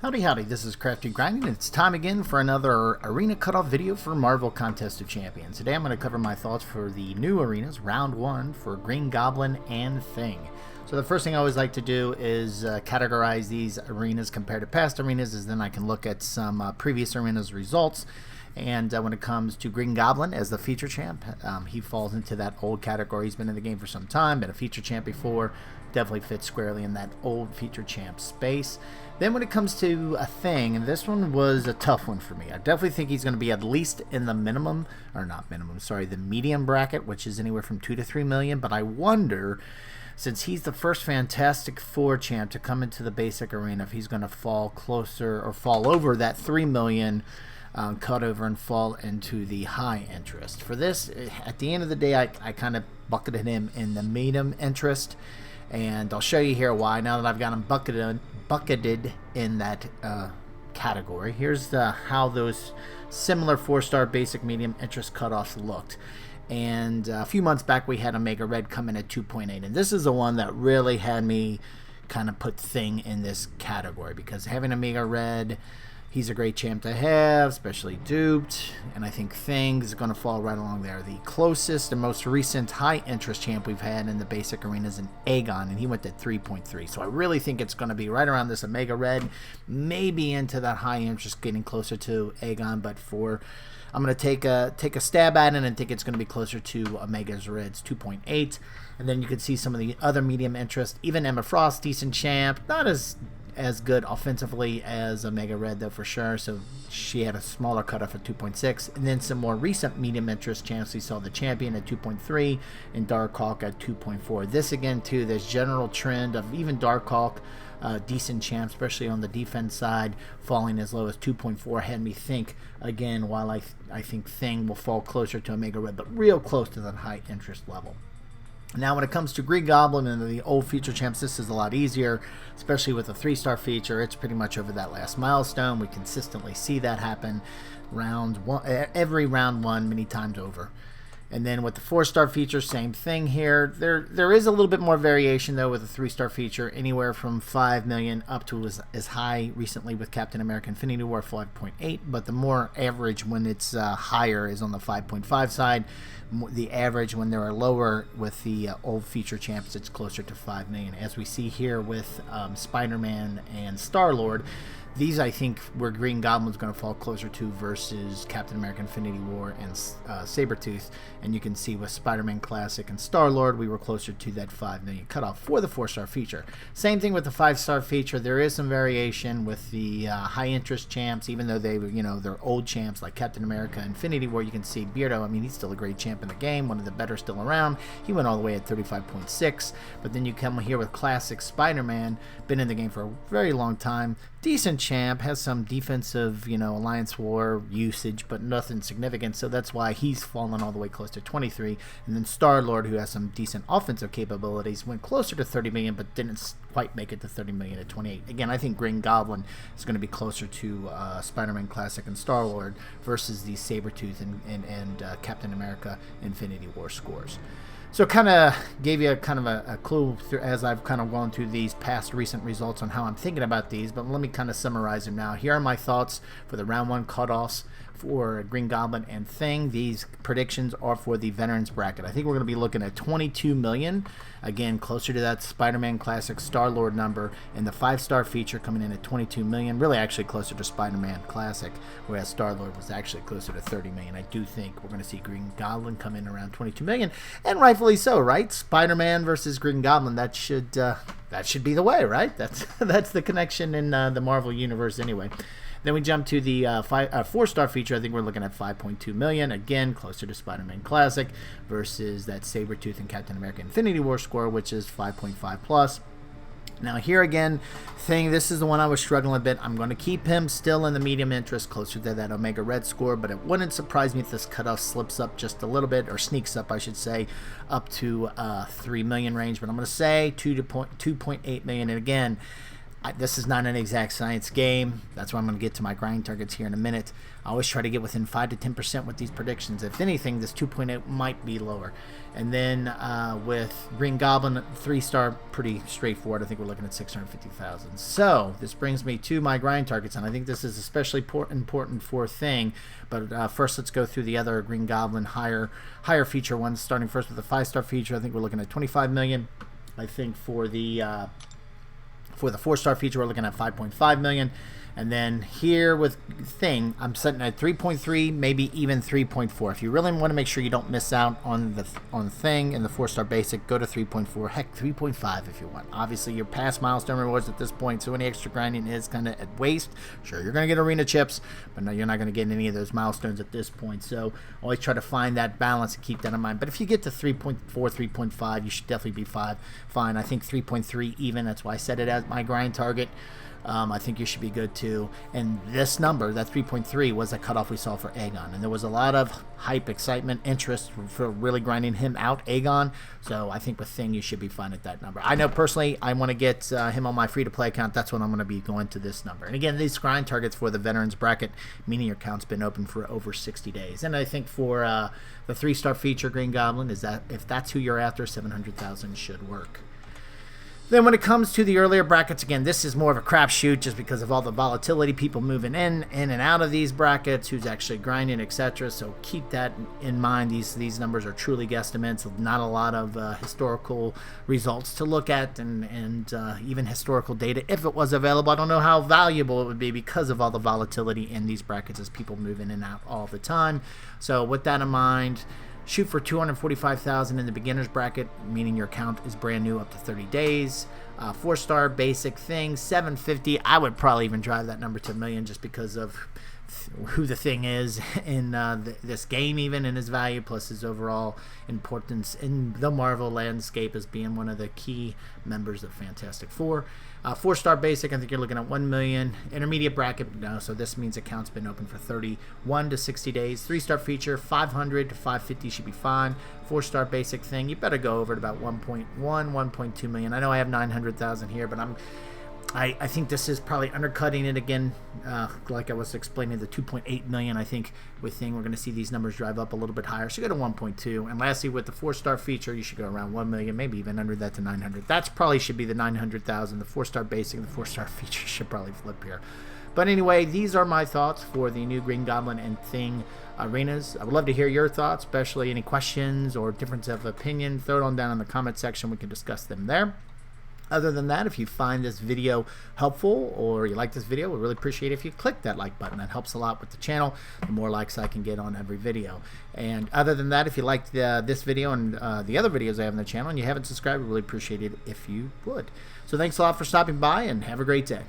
Howdy howdy, this is Crafty Grinding, and it's time again for another Arena Cutoff video for Marvel Contest of Champions. Today I'm going to cover my thoughts for the new arenas, Round 1 for Green Goblin and Thing. So the first thing I always like to do is categorize these arenas compared to past arenas, as then I can look at some previous arenas results. And when it comes to Green Goblin as the feature champ, he falls into that old category. He's been in the game for some time, been a feature champ before, definitely fits squarely in that old feature champ space. Then when it comes to a Thing, and this one was a tough one for me. I definitely think he's going to be at least in the minimum, or not minimum, sorry, the medium bracket, which is anywhere from 2 to 3 million. But I wonder, since he's the first Fantastic Four champ to come into the basic arena, if he's going to fall closer or fall over that 3 million cut over and fall into the high interest. For this, at the end of the day, I kind of bucketed him in the medium interest, and I'll show you here why now that I've got him bucketed in that category. Here's how those similar 4-star basic medium interest cutoffs looked. And a few months back we had Omega Red come in at 2.8, and this is the one that really had me kind of put Thing in this category, because having Omega Red, he's a great champ to have, especially duped, and I think Thing is going to fall right along there. The closest and most recent high-interest champ we've had in the basic arena is an Aegon, and he went at 3.3. So I really think it's going to be right around this Omega Red, maybe into that high interest, getting closer to Aegon, but I'm going to take a stab at it and think it's going to be closer to Omega's Red's 2.8. And then you can see some of the other medium interest. Even Emma Frost, decent champ, not as good offensively as Omega Red though, for sure, so she had a smaller cutoff at 2.6. And then some more recent medium interest champs, we saw the Champion at 2.3 and Darkhawk at 2.4. This again too, there's general trend of even Darkhawk, decent champ, especially on the defense side, falling as low as 2.4 had me think again, while I think Thing will fall closer to Omega Red, but real close to that high interest level. Now when it comes to Green Goblin and the old feature champs, this is a lot easier, especially with a 3-star feature. It's pretty much over that last milestone. We consistently see that happen every round one, many times over. And then with the 4-star feature, same thing here. There is a little bit more variation though with the 3-star feature, anywhere from 5 million up to as high recently with Captain America Infinity War 5.8, but the more average when it's higher is on the 5.5 side. The average when they're lower with the old feature champs, it's closer to 5 million, as we see here with Spider-Man and Star-Lord. These, I think, where Green Goblin's going to fall closer to versus Captain America Infinity War and Sabretooth. And you can see with Spider-Man Classic and Star-Lord, we were closer to that 5 million cutoff for the 4-star feature. Same thing with the 5-star feature. There is some variation with the high-interest champs, even though they're old champs like Captain America Infinity War. You can see Beardo, I mean, he's still a great champ in the game, one of the better still around. He went all the way at 35.6. But then you come here with Classic Spider-Man, been in the game for a very long time. Decent champ, has some defensive, Alliance War usage, but nothing significant, so that's why he's fallen all the way close to 23. And then Star-Lord, who has some decent offensive capabilities, went closer to 30 million, but didn't quite make it to 30 million at 28. Again, I think Green Goblin is going to be closer to Spider-Man Classic and Star-Lord versus the Sabretooth and Captain America Infinity War scores. So kind of gave you a clue as I've kind of gone through these past recent results on how I'm thinking about these, but let me kind of summarize them now. Here are my thoughts for the round 1 cutoffs for Green Goblin and Thing. These predictions are for the veterans bracket. I think we're going to be looking at 22 million, again closer to that Spider-Man Classic Star-Lord number, and the 5-star feature coming in at 22 million, really actually closer to Spider-Man Classic, whereas Star-Lord was actually closer to 30 million. I do think we're going to see Green Goblin come in around 22 million, and rightfully so, right? Spider-Man versus Green Goblin, that should be the way, right? That's the connection in the Marvel universe anyway. Then we jump to the 4-star feature. I think we're looking at 5.2 million. Again, closer to Spider-Man Classic versus that Sabretooth and Captain America Infinity War score, which is 5.5 plus. Now here again, Thing, this is the one I was struggling a bit. I'm going to keep him still in the medium interest, closer to that Omega Red score, but it wouldn't surprise me if this cutoff slips up just a little bit, or sneaks up, I should say, up to 3 million range. But I'm going to say 2.8 million. And again, This is not an exact science game. That's why I'm going to get to my grind targets here in a minute. I always try to get within 5 to 10% with these predictions. If anything, this 2.8 might be lower. And then with Green Goblin, 3-star, pretty straightforward. I think we're looking at 650,000. So this brings me to my grind targets, and I think this is especially important for Thing. But first, let's go through the other Green Goblin higher feature ones. Starting first with the 5-star feature, I think we're looking at 25 million. I think for the 4-star feature, we're looking at 5.5 million. And then here with Thing, I'm setting at 3.3, maybe even 3.4. If you really want to make sure you don't miss out on Thing and the 4-star basic, go to 3.4. Heck, 3.5 if you want. Obviously, you're past milestone rewards at this point, so any extra grinding is kind of at waste. Sure, you're going to get arena chips, but no, you're not going to get any of those milestones at this point. So always try to find that balance and keep that in mind. But if you get to 3.4, 3.5, you should definitely be fine. I think 3.3 even. That's why I set it as my grind target. I think you should be good too. And this number, that 3.3, was a cutoff we saw for Aegon. And there was a lot of hype, excitement, interest for really grinding him out, Aegon. So I think with Thing, you should be fine at that number. I know personally, I want to get him on my free-to-play account. That's when I'm going to be going to this number. And again, these grind targets for the veterans bracket, meaning your account's been open for over 60 days. And I think for the 3-star feature, Green Goblin, is that if that's who you're after, 700,000 should work. Then when it comes to the earlier brackets, again, this is more of a crapshoot just because of all the volatility, people moving in and out of these brackets, who's actually grinding, etc. So keep that in mind. These numbers are truly guesstimates. Not a lot of historical results to look at, and even historical data, if it was available. I don't know how valuable it would be because of all the volatility in these brackets as people move in and out all the time. So with that in mind, shoot for 245,000 in the beginner's bracket, meaning your account is brand new up to 30 days. 4-star basic Thing, 750. I would probably even drive that number to $1 million just because of who the Thing is in this game, even in his value, plus his overall importance in the Marvel landscape as being one of the key members of Fantastic Four. 4-star basic, I think you're looking at 1 million. Intermediate bracket, no, so this means account's been open for 31 to 60 days. 3-star feature, 500 to 550 should be fine. 4-star basic Thing, you better go over at about 1.1, 1.2 million. I know I have 900,000 here, but I think this is probably undercutting it again. Like I was explaining, the 2.8 million, I think with Thing, we're going to see these numbers drive up a little bit higher. So go to 1.2. And lastly, with the 4-star feature, you should go around 1 million, maybe even under that to 900. That's probably should be the 900,000. The 4-star basic, the 4-star feature should probably flip here. But anyway, these are my thoughts for the new Green Goblin and Thing arenas. I would love to hear your thoughts, especially any questions or difference of opinion. Throw it on down in the comment section. We can discuss them there. Other than that, if you find this video helpful or you like this video, we'd really appreciate it if you click that like button. That helps a lot with the channel. The more likes I can get on every video. And other than that, if you liked this video and the other videos I have on the channel and you haven't subscribed, we'd really appreciate it if you would. So thanks a lot for stopping by and have a great day.